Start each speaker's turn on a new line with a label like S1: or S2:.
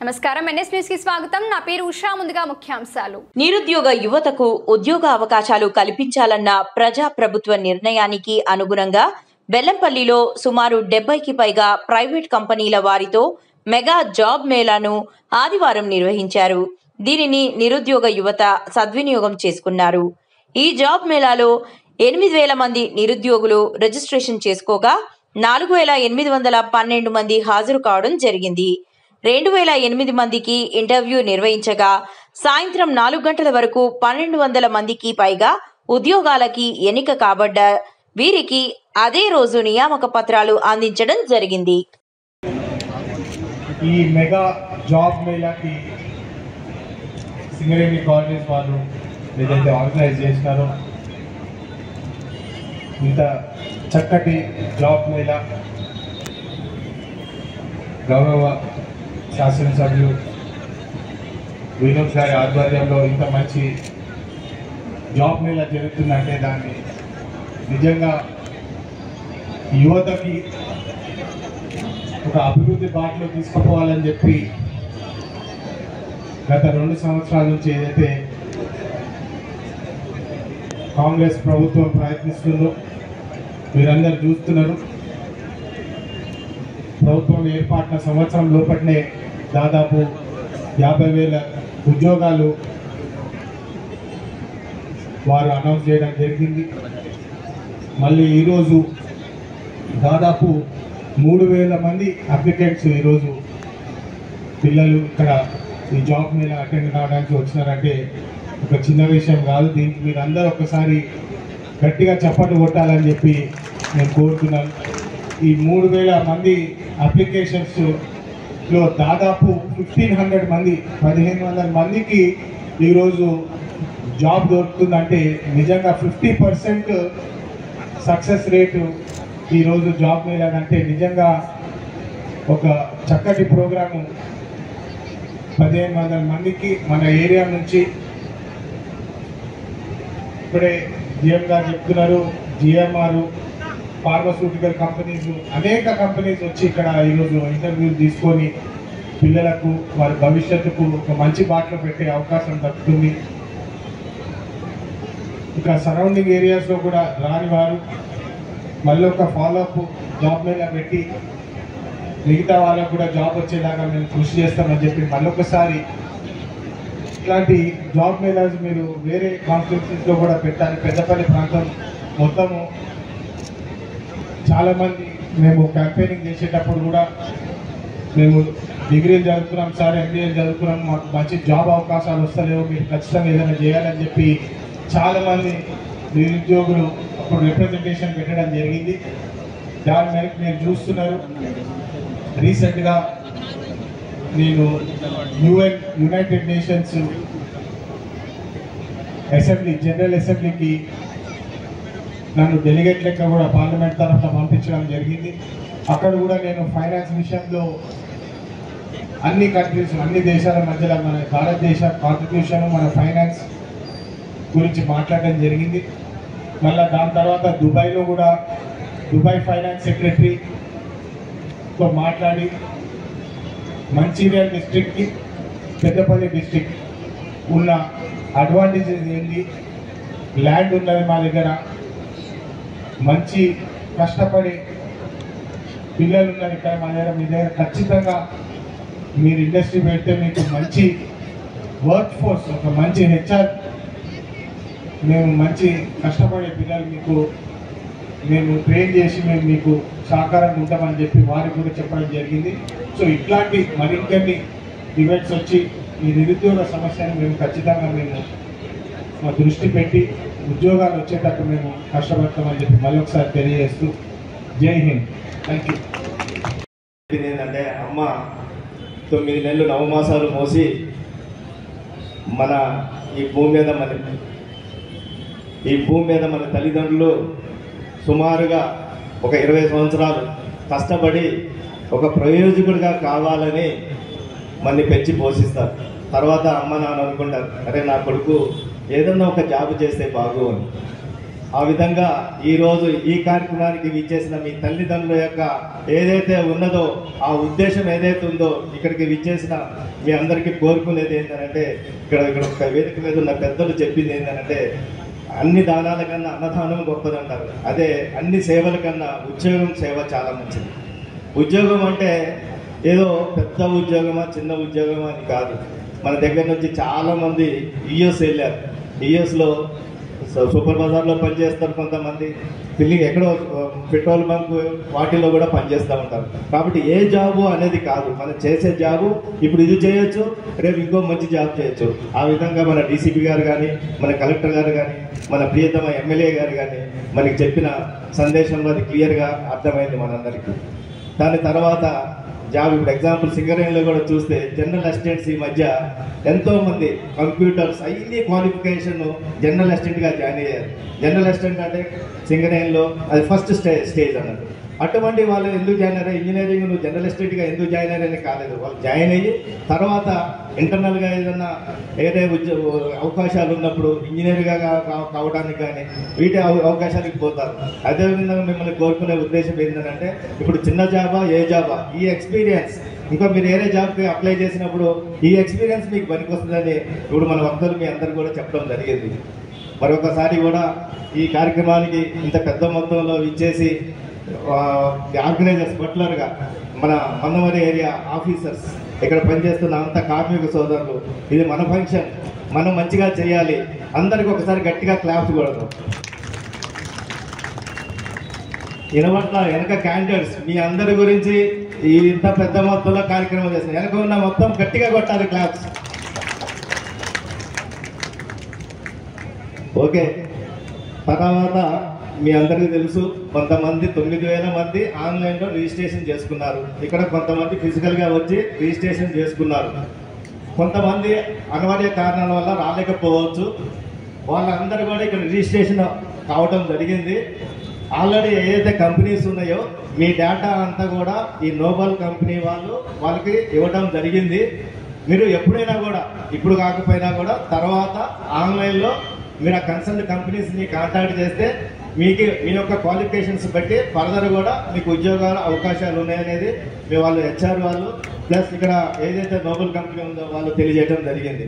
S1: నమస్కారం NS news కి స్వాగతం నా పేరు ఉషా ముందుగా ముఖ్యాంశాలు
S2: నిరుద్యోగ యువతకు ఉద్యోగ అవకాశాలు కల్పించాలన్న ప్రజా ప్రభుత్వ నిర్ణయానికి అనుగుణంగా బెల్లంపల్లిలో సుమారు 70కి పైగా ప్రైవేట్ కంపెనీల వారితో మెగా జాబ్ మేళాను ఆదివారం నిర్వహించారు. దీనిని నిరుద్యోగ యువత సద్వినియోగం చేసుకున్నారు. ఈ జాబ్ మేళాలో 8,000 మంది నిరుద్యోగులు రిజిస్ట్రేషన్ చేసుకోగా 4,812 మంది హాజరు కావడం జరిగింది. 2,008 మందికి ఇంటర్వ్యూ నిర్వహించగా సాయంత్రం 4 గంటల వరకు 1,200 మందికి పైగా ఉద్యోగాలకి ఎన్నిక కాబడ్డ వీరికి అదే రోజు నియామక పత్రాలు అందించడం జరిగింది.
S3: ఈ మెగా జాబ్ మేళాకి సింగరేణి కాలేజ్ వాళ్ళు ఏదైతే ఆర్గనైజ్ చేసినారో ఇంత చక్కటి జాబ్ మేళా గౌరవ శాసనసభ్యులు వినోద్ గారి ఆధ్వర్యంలో ఇంత మంచి జాబ్ మేళా జరుగుతుందంటే దాన్ని నిజంగా యువతకి ఒక అభివృద్ధి బాటలో తీసుకుపోవాలని చెప్పి గత 2 సంవత్సరాల నుంచి ఏదైతే కాంగ్రెస్ ప్రభుత్వం ప్రయత్నిస్తుందో మీరందరూ చూస్తున్నారు. ప్రభుత్వం ఏర్పాటున సంవత్సరం లోపలనే దాదాపు 50,000 ఉద్యోగాలు వారు అనౌన్స్ చేయడం జరిగింది. మళ్ళీ ఈరోజు దాదాపు 3,000 మంది అప్లికెంట్స్ ఈరోజు పిల్లలు ఇక్కడ ఈ జాబ్ మీద అటెండ్ కావడానికి వచ్చినారంటే ఒక చిన్న విషయం కాదు. దీనికి మీరు అందరూ ఒకసారి గట్టిగా చప్పట్లు కొట్టాలని చెప్పి నేను కోరుతున్నాను. ఈ 3,000 మంది అప్లికేషన్స్లో దాదాపు 1,500 మంది 1,500 మందికి ఈరోజు జాబ్ దొరుకుతుందంటే నిజంగా 50% సక్సెస్ రేటు ఈరోజు జాబ్ మేళానంటే నిజంగా ఒక చక్కటి ప్రోగ్రాము. 1,500 మందికి మన ఏరియా నుంచి ఇప్పుడే జిఎం గారు చెప్తున్నారు, జిఎంఆర్ ఫార్మాస్యూటికల్ కంపెనీస్ అనేక కంపెనీస్ వచ్చి ఇక్కడ ఈరోజు ఇంటర్వ్యూలు తీసుకొని పిల్లలకు వారి భవిష్యత్తుకు ఒక మంచి బాటలో పెట్టే అవకాశం దక్కుతుంది. ఇక సరౌండింగ్ ఏరియాస్లో కూడా రాని వారు మళ్ళీ ఒక ఫాలోఅప్ జాబ్ మేళా పెట్టి మిగతా వాళ్ళకు కూడా జాబ్ వచ్చేలాగా మేము కృషి చేస్తామని చెప్పి మళ్ళొకసారి ఇట్లాంటి జాబ్ మేళాస్ మీరు వేరే కాన్స్టిట్యూన్సీస్లో కూడా పెట్టాలి. పెద్దపల్లి ప్రాంతం మొత్తము చాలామంది మేము క్యాంపెయినింగ్ చేసేటప్పుడు కూడా మేము డిగ్రీలు చదువుతున్నాం సార్, ఎంబీఏలు చదువుతున్నాం, మాకు మంచి జాబ్ అవకాశాలు వస్తలేవు, మీరు ఖచ్చితంగా ఏదైనా చేయాలని చెప్పి చాలామంది నిరుద్యోగులు అప్పుడు రిప్రజెంటేషన్ పెట్టడం జరిగింది. దాని మేరకు మీరు చూస్తున్నారు. రీసెంట్గా నేను యునైటెడ్ నేషన్స్ అసెంబ్లీ జనరల్ అసెంబ్లీకి నన్ను డెలిగేట్ లెక్క కూడా పార్లమెంట్ తరఫున పంపించడం జరిగింది. అక్కడ కూడా నేను ఫైనాన్స్ విషయంలో అన్ని కంట్రీస్ అన్ని దేశాల మధ్యలో మన భారతదేశ కాన్స్టిట్యూషన్ మన ఫైనాన్స్ గురించి మాట్లాడడం జరిగింది. మళ్ళీ దాని తర్వాత దుబాయ్లో కూడా దుబాయ్ ఫైనాన్స్ సెక్రటరీతో మాట్లాడి మంచిర్యాల డిస్ట్రిక్ట్కి పెద్దపల్లి డిస్ట్రిక్ట్ ఉన్న అడ్వాంటేజెస్ ఏంటి, ల్యాండ్ ఉన్నది మా దగ్గర, మంచి కష్టపడి పిల్లలు ఉన్నారు ఇక్కడ మా దగ్గర, మీ దగ్గర ఖచ్చితంగా మీరు ఇండస్ట్రీ పెడితే మీకు మంచి వర్క్ ఫోర్స్ ఒక మంచి హెచ్ఆర్ మేము మంచి కష్టపడే పిల్లలు మీకు మేము ట్రైన్ చేసి మేము మీకు సహకారంగా ఉంటామని చెప్పి వారికి కూడా చెప్పడం జరిగింది. సో ఇట్లాంటి మరిన్ని ఈవెంట్స్ వచ్చి ఈ నిరుద్యోగ సమస్యను మేము ఖచ్చితంగా మేము మా దృష్టి పెట్టి ఉద్యోగాలు వచ్చేటట్టు మేము కష్టపడతామని చెప్పి మళ్ళీ ఒకసారి తెలియజేస్తూ జై హింద్. Thank you.
S4: ఏంటంటే అమ్మ 9 నెలలు నవమాసాలు మోసి మన ఈ భూమి మీద మన తల్లిదండ్రులు సుమారుగా ఒక 20 సంవత్సరాలు కష్టపడి ఒక ప్రయోజకుడిగా కావాలని మన్ని పెంచి పోషిస్తారు. తర్వాత అమ్మ నాన్న అనుకుంటారు, అరే నా కొడుకు ఏదన్నా ఒక జాబ్ చేస్తే బాగు అని. ఆ విధంగా ఈరోజు ఈ కార్యక్రమానికి విచ్చేసిన మీ తల్లిదండ్రుల యొక్క ఏదైతే ఉన్నదో ఆ ఉద్దేశం ఏదైతే ఉందో ఇక్కడికి విచ్చేసిన మీ అందరికీ కోరుకునేది ఏంటంటే ఇక్కడ ఒక వేదిక మీద ఉన్న పెద్దలు చెప్పింది ఏంటంటే అన్ని దానాల కన్నా అన్నదానం గొప్పదంటారు. అదే అన్ని సేవల కన్నా ఉద్యోగం సేవ చాలా మంచిది. ఉద్యోగం అంటే ఏదో పెద్ద ఉద్యోగమా చిన్న ఉద్యోగమా అని కాదు. మన దగ్గర నుంచి చాలామంది యుఎస్ వెళ్ళారు. యుఎస్లో సూపర్ బజార్లో పనిచేస్తారు, కొంతమంది ఫిల్లింగ్ ఎక్కడో పెట్రోల్ బంక్ వాటిల్లో కూడా పనిచేస్తూ ఉంటారు. కాబట్టి ఏ జాబు అనేది కాదు, మనం చేసే జాబు ఇప్పుడు ఇది చేయొచ్చు, రేపు ఇంకో మంచి జాబ్ చేయొచ్చు. ఆ విధంగా మన డీసీపీ గారు కానీ, మన కలెక్టర్ గారు కానీ, మన ప్రియతమ ఎమ్మెల్యే గారు కానీ మనకి చెప్పిన సందేశంలో అది క్లియర్గా అర్థమైంది మనందరికీ. దాని తర్వాత జాబ్ ఇప్పుడు ఎగ్జాంపుల్ సింగరేణిలో కూడా చూస్తే జనరల్ అసిస్టెంట్స్ ఈ మధ్య ఎంతోమంది కంప్యూటర్స్ అన్ని క్వాలిఫికేషన్ జనరల్ అసిస్టెంట్గా జాయిన్ అయ్యారు. జనరల్ అసిస్టెంట్ అంటే సింగరేణిలో అది ఫస్ట్ స్టేజ్ అన్నట్టు. అటువంటి వాళ్ళు ఎందుకు జాయిన్ అయ్యారు? ఇంజనీరింగ్ నువ్వు జనరల్ అసిస్టెంట్గా ఎందుకు జాయిన్ అయ్యారని కాలేదు, వాళ్ళు జాయిన్ అయ్యి తర్వాత ఇంటర్నల్గా ఏదన్నా ఏదైతే అవకాశాలు ఉన్నప్పుడు ఇంజనీర్గా కావడానికి కానీ వీటి అవకాశానికి పోతారు. అదేవిధంగా మిమ్మల్ని కోరుకునే ఉద్దేశం ఏంటంటే ఇప్పుడు చిన్న జాబా ఏ జాబా ఈ ఎక్స్పీరియన్స్ ఇంకా మీరు వేరే జాబ్కి అప్లై చేసినప్పుడు ఈ ఎక్స్పీరియన్స్ మీకు పనికొస్తుందని ఇప్పుడు మన వక్తలు మీ అందరు కూడా చెప్పడం జరిగింది. మరొకసారి కూడా ఈ కార్యక్రమానికి ఇంత పెద్ద మొత్తంలో ఇచ్చేసి ఆర్గనైజర్స్ బట్లర్గా మన మందమరి ఏరియా ఆఫీసర్స్ ఇక్కడ పనిచేస్తున్న అంత కార్మిక సోదరులు, ఇది మన ఫంక్షన్, మనం మంచిగా చేయాలి. అందరికి ఒకసారి గట్టిగా క్లాప్స్ కొడతాం. వెనక క్యాండిడేట్స్ మీ అందరి గురించి ఇంత పెద్ద మొత్తంలో కార్యక్రమం చేస్తారు. వెనక ఉన్న మొత్తం గట్టిగా కొట్టాలి క్లాప్స్. ఓకే, తర్వాత మీ అందరికీ తెలుసు కొంతమంది 9,000 మంది ఆన్లైన్లో రిజిస్ట్రేషన్ చేసుకున్నారు. ఇక్కడ కొంతమంది ఫిజికల్గా వచ్చి రిజిస్ట్రేషన్ చేసుకున్నారు. కొంతమంది అనివార్య కారణాల వల్ల రాలేకపోవచ్చు. వాళ్ళందరూ కూడా ఇక్కడ రిజిస్ట్రేషన్ కావడం జరిగింది. ఆల్రెడీ ఏదైతే కంపెనీస్ ఉన్నాయో మీ డేటా అంతా కూడా ఈ నోబల్ కంపెనీ వాళ్ళకి ఇవ్వడం జరిగింది. మీరు ఎప్పుడైనా కూడా ఇప్పుడు కాకపోయినా కూడా తర్వాత ఆన్లైన్లో మీరు ఆ కన్సర్న్ కంపెనీస్ని కాంటాక్ట్ చేస్తే మీకు మీ యొక్క క్వాలిఫికేషన్స్ బట్టి ఫర్దర్ కూడా మీకు ఉద్యోగాల అవకాశాలు ఉన్నాయనేది మీ వాళ్ళు హెచ్ఆర్ వాళ్ళు ప్లస్ ఇక్కడ ఏదైతే నోబల్ కంపెనీ ఉందో వాళ్ళు తెలియజేయడం జరిగింది.